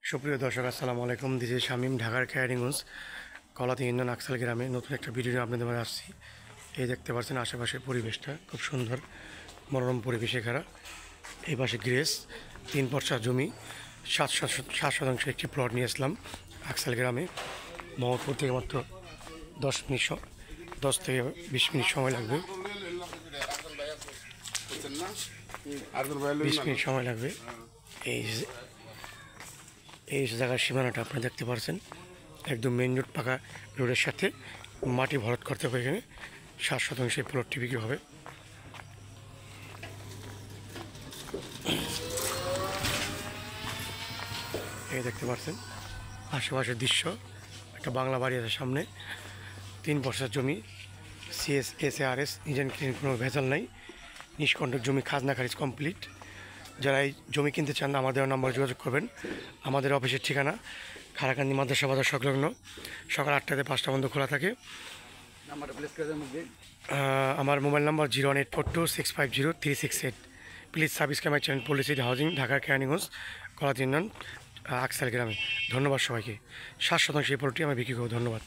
সুপ্রিয় দর্শক আসসালামু আলাইকুম। দিস ইজ শামীম, ঢাকার ক্যারিগঞ্জ কলাতি ইউনিয়ন আকসাল গ্রামে নতুন একটা ভিডিও আপনাদের মাঝে আসছি। এই দেখতে পাচ্ছেন আশেপাশের পরিবেশটা খুব সুন্দর, মনোরম পরিবেশে ঘেরা। এই পাশে গ্রেস 3 পর্চা জমি, 7 শতাংশ একটি প্লট নিয়ে আসলাম আকসাল গ্রামে। মোহাম্মদপুর থেকে মাত্র 10 থেকে 20 মিনিট সময় লাগবে। 20 মিনিট সময় লাগবে। এই জায়গার সীমানাটা আপনারা দেখতে পাচ্ছেন, একদম মেইন রোড, পাকা রোডের সাথে মাটি ভরাট করতে হবে। এখানে 7 শতাংশ এই প্লটটি বিক্রি হবে। এই দেখতে পাচ্ছেন আশেপাশের দৃশ্য, একটা বাংলা বাড়ি আছে সামনে, 3 পর্চার জমি, CSARS ইঞ্জিন ক্লিন, কোনো ভেজাল নাই, নিষ্কণ্টক জমি, খাজনা খারিজ কমপ্লিট। যারা এই জমি কিনতে চান আমাদের নম্বরে যোগাযোগ করবেন। আমাদের অফিসের ঠিকানা খারাকান্দি মাদ্রাসা বাজার সংলগ্ন, সকাল 8টা থেকে 5টা পর্যন্ত খোলা থাকে। আমার mobile number 01842650368। Please subscribe my channel policy housing, ঢাকার ক্যানিগঞ্জ কলাতি ইউনিয়ন আকসাল গ্রামে। ধন্যবাদ সবাইকে। 7 শতাংশ এই প্লটটি আমি বিক্রি করব। ধন্যবাদ।